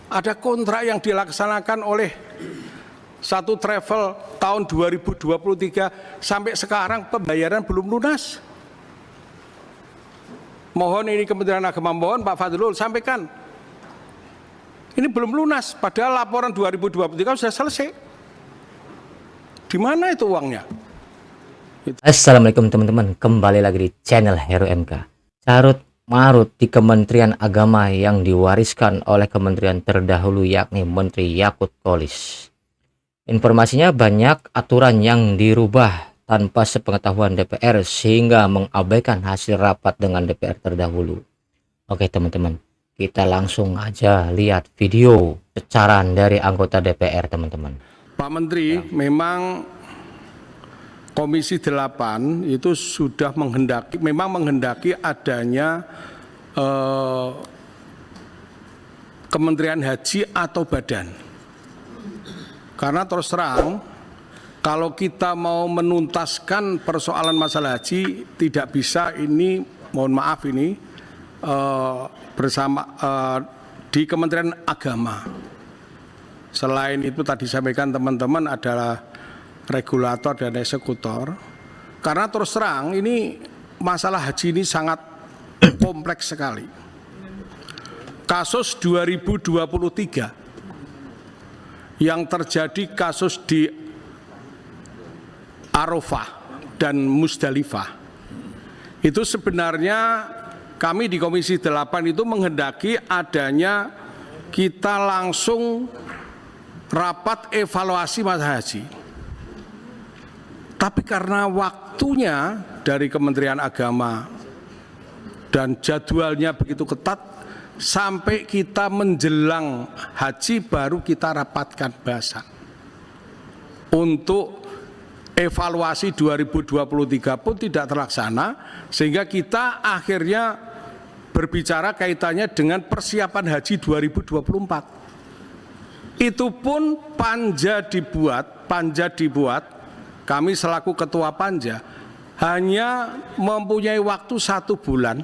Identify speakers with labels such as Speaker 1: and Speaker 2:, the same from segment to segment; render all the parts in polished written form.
Speaker 1: Ada kontrak yang dilaksanakan oleh satu travel tahun 2023 sampai sekarang pembayaran belum lunas. Mohon ini Kementerian Agama, mohon Pak Fadlul sampaikan. Ini belum lunas, padahal laporan 2023 sudah selesai. Di mana itu uangnya?
Speaker 2: Assalamualaikum teman-teman, kembali lagi di channel Heru MK. Carut marut di Kementerian Agama yang diwariskan oleh kementerian terdahulu yakni Menteri Yakut Qolis. Informasinya banyak aturan yang dirubah tanpa sepengetahuan DPR sehingga mengabaikan hasil rapat dengan DPR terdahulu. Oke teman-teman, kita langsung aja lihat video pecaran dari anggota DPR teman-teman.
Speaker 1: Pak Menteri, memang Komisi 8 itu sudah menghendaki adanya Kementerian Haji atau badan. Karena terus terang, kalau kita mau menuntaskan persoalan masalah haji, tidak bisa ini, mohon maaf ini, bersama di Kementerian Agama. Selain itu tadi sampaikan teman-teman adalah regulator dan eksekutor. Karena terus terang ini masalah haji ini sangat kompleks sekali. Kasus 2023 yang terjadi kasus di Arafah dan Musdalifah, itu sebenarnya kami di Komisi 8 itu menghendaki adanya kita langsung rapat evaluasi masalah haji. Tapi karena waktunya dari Kementerian Agama dan jadwalnya begitu ketat, sampai kita menjelang haji baru kita rapatkan bahasan untuk evaluasi 2023 pun tidak terlaksana, sehingga kita akhirnya berbicara kaitannya dengan persiapan haji 2024. Itu pun panja dibuat, kami selaku ketua panja hanya mempunyai waktu 1 bulan,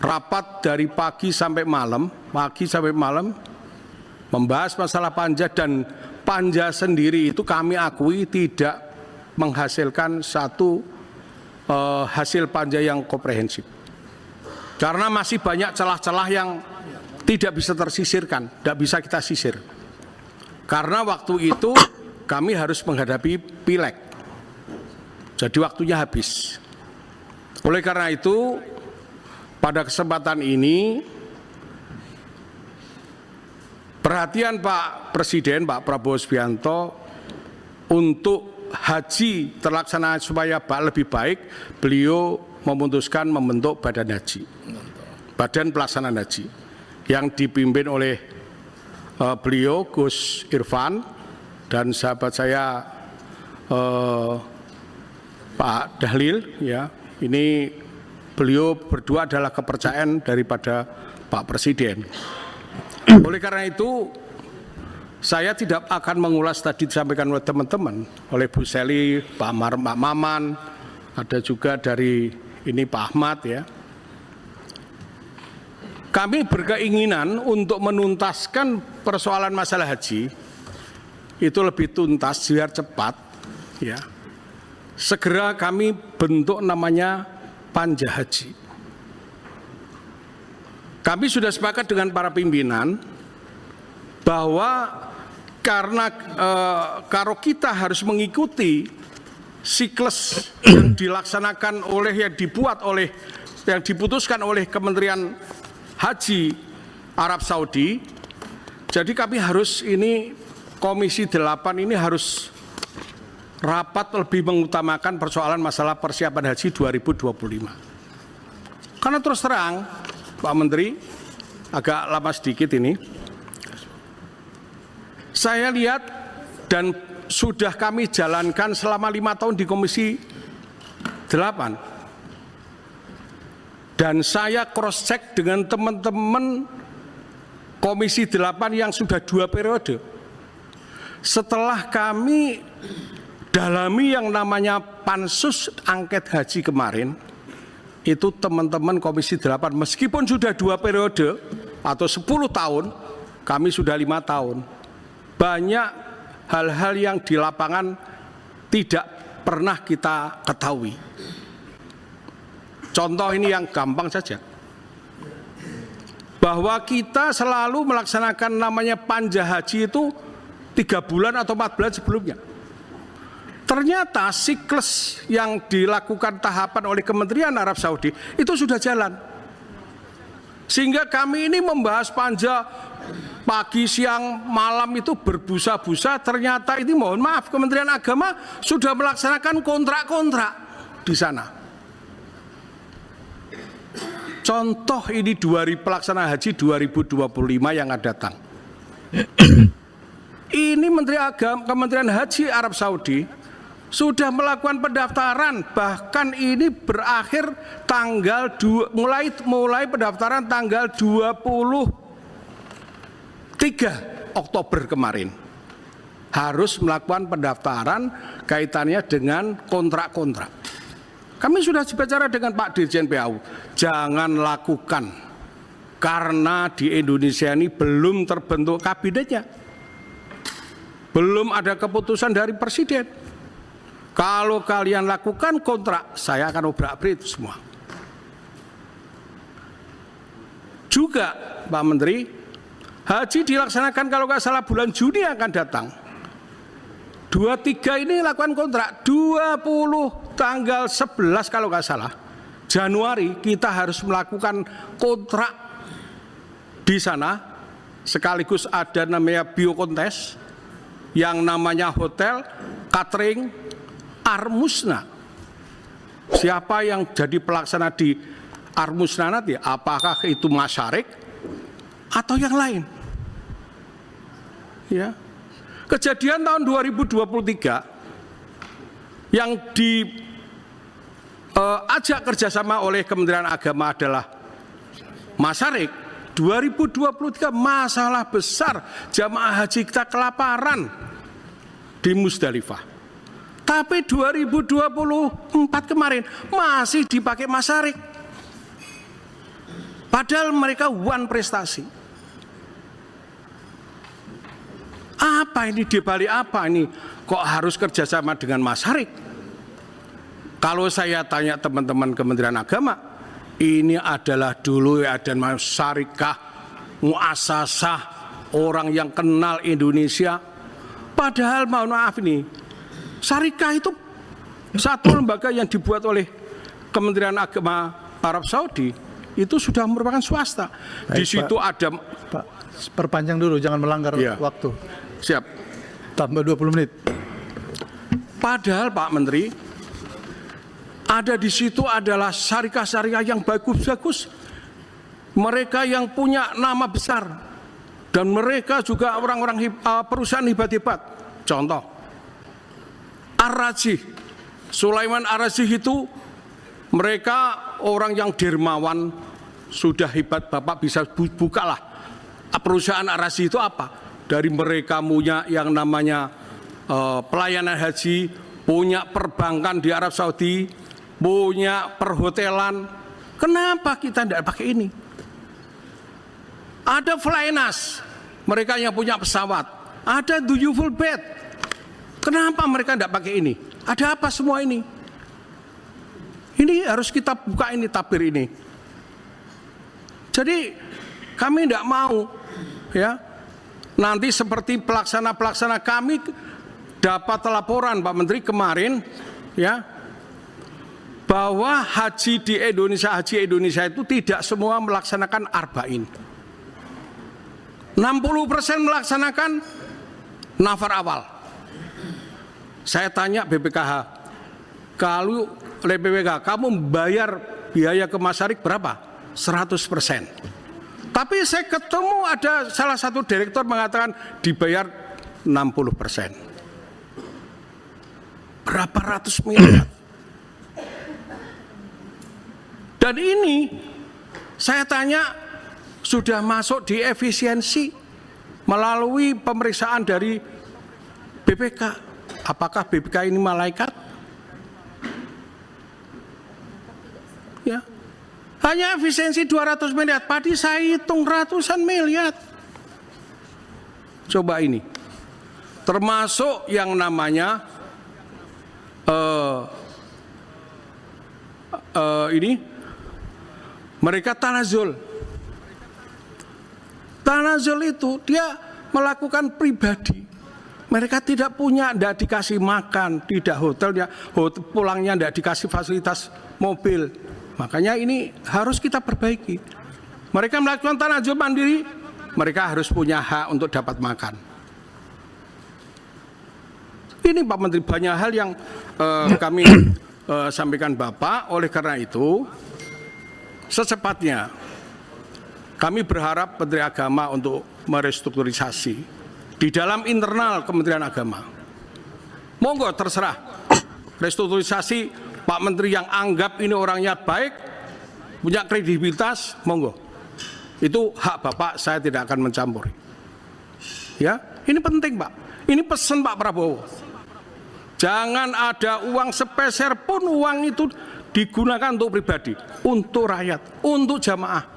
Speaker 1: rapat dari pagi sampai malam, membahas masalah panja, dan panja sendiri itu kami akui tidak menghasilkan satu hasil panja yang komprehensif. Karena masih banyak celah-celah yang tidak bisa tersisirkan, tidak bisa kita sisir. Karena waktu itu kami harus menghadapi pileg, jadi waktunya habis. Oleh karena itu, pada kesempatan ini, perhatian Pak Presiden, Pak Prabowo Subianto, untuk haji terlaksana supaya lebih baik, beliau memutuskan membentuk Badan Haji, Badan Pelaksanaan Haji, yang dipimpin oleh beliau Gus Irfan dan sahabat saya Pak Dahlil, ya. Ini beliau berdua adalah kepercayaan daripada Pak Presiden. Oleh karena itu, saya tidak akan mengulas tadi disampaikan oleh teman-teman, oleh Bu Seli, Pak Maman, ada juga dari ini Pak Ahmad, ya. Kami berkeinginan untuk menuntaskan persoalan masalah haji itu lebih tuntas, biar cepat, ya. Segera kami bentuk namanya Panja Haji. Kami sudah sepakat dengan para pimpinan bahwa karena kalau kita harus mengikuti siklus yang dilaksanakan oleh, yang diputuskan oleh Kementerian Haji Arab Saudi, jadi kami harus ini, Komisi 8 ini harus rapat lebih mengutamakan persoalan masalah persiapan haji 2025. Karena terus terang, Pak Menteri, agak lama sedikit ini, saya lihat dan sudah kami jalankan selama 5 tahun di Komisi 8. Dan saya cross check dengan teman-teman Komisi 8 yang sudah 2 periode. Setelah kami dalami yang namanya pansus angket haji kemarin, itu teman-teman Komisi 8 meskipun sudah 2 periode atau 10 tahun, kami sudah 5 tahun. Banyak hal-hal yang di lapangan tidak pernah kita ketahui. Contoh ini yang gampang saja. Bahwa kita selalu melaksanakan namanya panja haji itu 3 bulan atau 4 bulan sebelumnya. Ternyata siklus yang dilakukan tahapan oleh Kementerian Arab Saudi itu sudah jalan. Sehingga kami ini membahas panja pagi, siang, malam itu berbusa-busa. Ternyata ini mohon maaf Kementerian Agama sudah melaksanakan kontrak-kontrak di sana. Contoh ini pelaksanaan haji 2025 yang akan datang. Ini Kementerian Haji Arab Saudi sudah melakukan pendaftaran, bahkan ini berakhir tanggal mulai pendaftaran tanggal 23 Oktober kemarin. Harus melakukan pendaftaran kaitannya dengan kontrak-kontrak. Kami sudah bicara dengan Pak Dirjen PAU, jangan lakukan karena di Indonesia ini belum terbentuk kabinetnya. Belum ada keputusan dari presiden. Kalau kalian lakukan kontrak, saya akan obrak-abrik itu semua. Juga Pak Menteri, haji dilaksanakan kalau nggak salah bulan Juni akan datang. 23 ini lakukan kontrak, 20 tanggal 11 kalau nggak salah, Januari kita harus melakukan kontrak di sana. Sekaligus ada namanya biokontes, yang namanya hotel, catering, Armusna. Siapa yang jadi pelaksana di Armusna nanti? Apakah itu Masyarik atau yang lain? Ya. Kejadian tahun 2023 yang diajak kerjasama oleh Kementerian Agama adalah Masyarik. 2023 masalah besar, jamaah haji kita kelaparan di Musdalifah. Tapi 2024 kemarin masih dipakai Masyarik. Padahal mereka prestasi. Apa ini, dibalik apa ini? Kok harus kerjasama dengan Masyarik? Kalau saya tanya teman-teman Kementerian Agama, ini adalah dulu ada syarikah, muasasah, orang yang kenal Indonesia. Padahal mohon maaf ini, syarikah itu satu lembaga yang dibuat oleh Kementerian Agama Arab Saudi, itu sudah merupakan swasta. Baik, di situ Pak, ada
Speaker 3: Pak, perpanjang dulu, jangan melanggar waktu.
Speaker 1: Siap.
Speaker 3: Tambah 20 menit.
Speaker 1: Padahal Pak Menteri, ada di situ adalah syarikah-syarikah yang bagus-bagus. Mereka yang punya nama besar. Dan mereka juga orang-orang perusahaan hebat-hebat. Contoh, Ar-Rajih, Sulaiman Ar-Rajih itu mereka orang yang dermawan, sudah hebat. Bapak bisa bukalah perusahaan Ar-Rajih itu apa. Dari mereka punya yang namanya pelayanan haji, punya perbankan di Arab Saudi, punya perhotelan. Kenapa kita tidak pakai ini? Ada Flynas, mereka yang punya pesawat. Ada Duyuful Bed. Kenapa mereka tidak pakai ini? Ada apa semua ini? Ini harus kita buka ini, tabir ini. Jadi kami tidak mau, ya. Nanti seperti pelaksana-pelaksana kami dapat laporan Pak Menteri kemarin, ya, bahwa haji di Indonesia, haji Indonesia itu tidak semua melaksanakan arba'in. 60% melaksanakan nafar awal. Saya tanya BPKH, kalau oleh BPKH kamu membayar biaya ke Masyarik berapa? 100%. Tapi saya ketemu ada salah satu direktur mengatakan dibayar 60%. Berapa ratus miliar? Dan ini saya tanya sudah masuk di efisiensi melalui pemeriksaan dari BPK. Apakah BPK ini malaikat? Ya. Hanya efisiensi 200 miliar. Tadi saya hitung ratusan miliar. Coba ini. Termasuk yang namanya ini mereka tanazul. Tanazul itu dia melakukan pribadi. Mereka tidak punya, tidak dikasih makan, tidak hotelnya, pulangnya tidak dikasih fasilitas mobil. Makanya ini harus kita perbaiki. Mereka melakukan tanazul mandiri, mereka harus punya hak untuk dapat makan. Ini Pak Menteri, banyak hal yang kami sampaikan Bapak. Oleh karena itu, secepatnya kami berharap Menteri Agama untuk merestrukturisasi di dalam internal Kementerian Agama. Monggo terserah. Restrukturisasi Pak Menteri yang anggap ini orangnya baik, punya kredibilitas, monggo. Itu hak Bapak, saya tidak akan mencampuri. Ya, ini penting Pak. Ini pesan Pak Prabowo. Jangan ada uang sepeser pun uang itu digunakan untuk pribadi, untuk rakyat, untuk jamaah.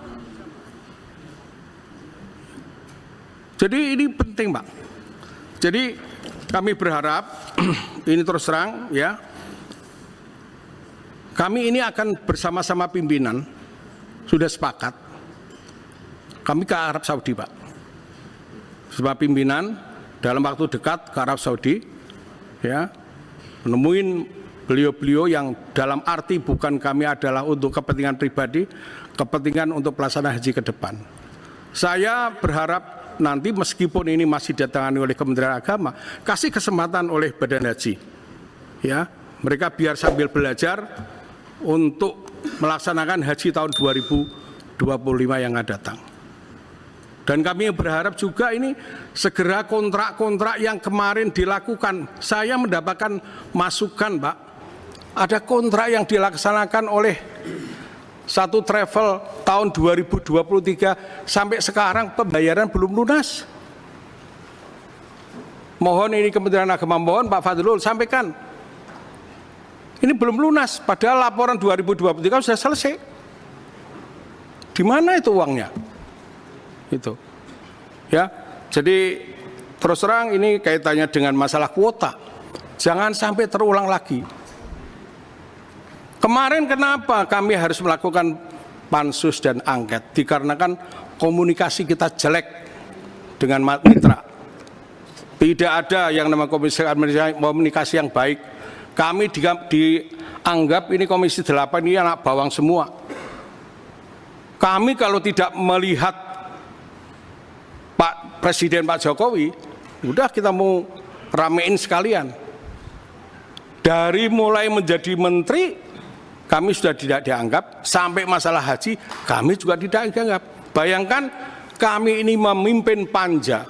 Speaker 1: Jadi ini penting Pak. Jadi kami berharap ini terus terang ya. Kami ini akan bersama-sama pimpinan sudah sepakat. Kami ke Arab Saudi Pak. Sebab pimpinan dalam waktu dekat ke Arab Saudi ya, menemuin beliau-beliau yang dalam arti bukan kami adalah untuk kepentingan pribadi, kepentingan untuk pelaksanaan haji ke depan. Saya berharap nanti meskipun ini masih ditangani oleh Kementerian Agama, kasih kesempatan oleh Badan Haji, ya, mereka biar sambil belajar untuk melaksanakan haji tahun 2025 yang akan datang. Dan kami berharap juga ini segera kontrak-kontrak yang kemarin dilakukan. Saya mendapatkan masukan, Pak, ada kontrak yang dilaksanakan oleh satu travel tahun 2023 sampai sekarang pembayaran belum lunas. Mohon ini Kementerian Agama, mohon Pak Fadlul sampaikan. Ini belum lunas, padahal laporan 2023 sudah selesai. Di mana itu uangnya? Itu. Ya, jadi terus terang ini kaitannya dengan masalah kuota. Jangan sampai terulang lagi. Kemarin kenapa kami harus melakukan pansus dan angket? Dikarenakan komunikasi kita jelek dengan mitra. Tidak ada yang namanya komunikasi yang baik. Kami dianggap ini Komisi 8 ini anak bawang semua. Kami kalau tidak melihat Pak Presiden Pak Jokowi, udah kita mau ramein sekalian. Dari mulai menjadi menteri, kami sudah tidak dianggap, sampai masalah haji kami juga tidak dianggap. Bayangkan kami ini memimpin panja,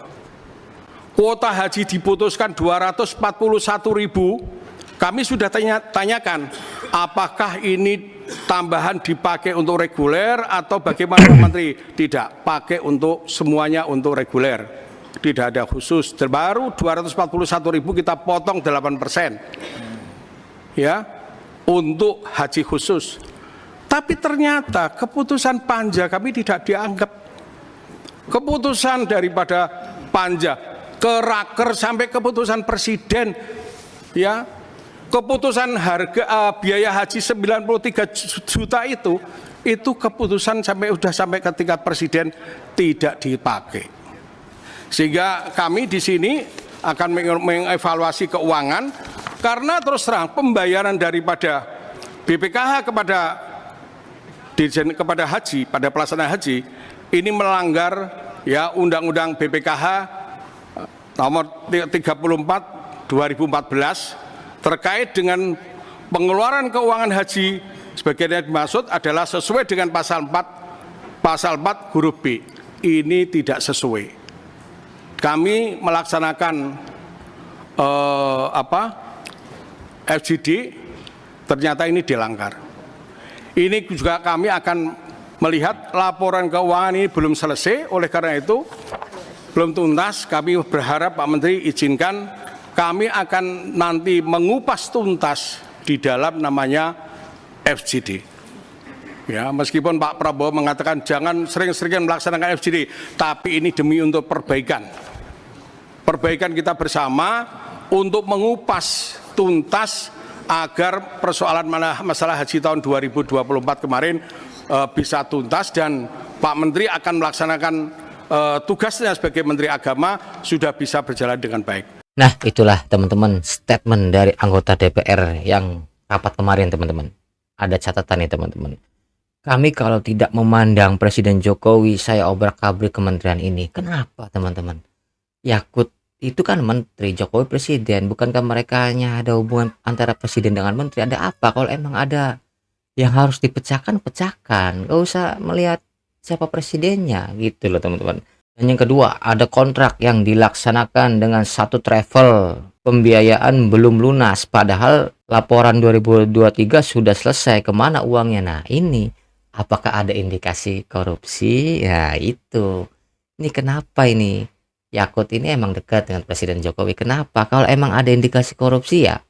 Speaker 1: kuota haji diputuskan 241.000, kami sudah tanyakan apakah ini tambahan dipakai untuk reguler atau bagaimana Pak Menteri? Tidak, pakai untuk semuanya untuk reguler, tidak ada khusus. Baru 241.000 kita potong 8%, ya, untuk haji khusus. Tapi ternyata keputusan panja kami tidak dianggap. Keputusan daripada panja ke raker sampai keputusan presiden, ya, keputusan harga biaya haji 93 juta itu keputusan sudah sampai ke tingkat presiden tidak dipakai. Sehingga kami di sini akan mengevaluasi keuangan. Karena terus terang pembayaran daripada BPKH kepada haji, pada pelaksana haji ini melanggar ya Undang-Undang BPKH nomor 34 2014 terkait dengan pengeluaran keuangan haji. Sebagaimana dimaksud adalah sesuai dengan pasal 4 huruf B. Ini tidak sesuai. Kami melaksanakan FGD, ternyata ini dilanggar. Ini juga kami akan melihat laporan keuangan ini belum selesai, oleh karena itu belum tuntas. Kami berharap Pak Menteri izinkan kami akan nanti mengupas tuntas di dalam namanya FGD. Ya, meskipun Pak Prabowo mengatakan jangan sering-sering melaksanakan FGD, tapi ini demi untuk perbaikan. perbaikan kita bersama untuk mengupas tuntas agar persoalan masalah haji tahun 2024 kemarin bisa tuntas, dan Pak Menteri akan melaksanakan tugasnya sebagai Menteri Agama sudah bisa berjalan dengan baik.
Speaker 2: Nah, itulah teman-teman statement dari anggota DPR yang rapat kemarin, teman-teman. Ada catatan nih, teman-teman. Kami kalau tidak memandang Presiden Jokowi, saya obrak-abrik kementerian ini. Kenapa, teman-teman? Yakut itu kan menteri, Jokowi presiden. Bukankah mereka hanya ada hubungan antara presiden dengan menteri? Ada apa? Kalau emang ada yang harus dipecahkan, pecahkan. Gak usah melihat siapa presidennya, gitu loh, teman-teman. Dan yang kedua, ada kontrak yang dilaksanakan dengan satu travel, pembiayaan belum lunas, padahal laporan 2023 sudah selesai. Kemana uangnya? Nah, ini apakah ada indikasi korupsi? Ya, itu. Ini kenapa ini? Yakut ini emang dekat dengan Presiden Jokowi. Kenapa? Kalau emang ada indikasi korupsi, ya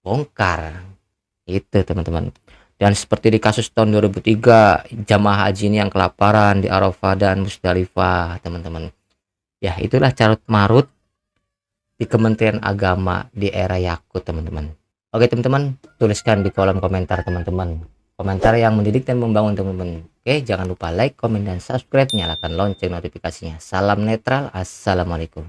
Speaker 2: bongkar. Itu, teman-teman. Dan seperti di kasus tahun 2003, jamaah haji ini yang kelaparan di Arafah dan Musdalifah, teman-teman. Ya, itulah carut marut di Kementerian Agama di era Yakut, teman-teman. Oke, teman-teman, tuliskan di kolom komentar, teman-teman. Komentar yang mendidik dan membangun, teman-teman. Oke, jangan lupa like, komen, dan subscribe. Nyalakan lonceng notifikasinya. Salam netral. Assalamualaikum.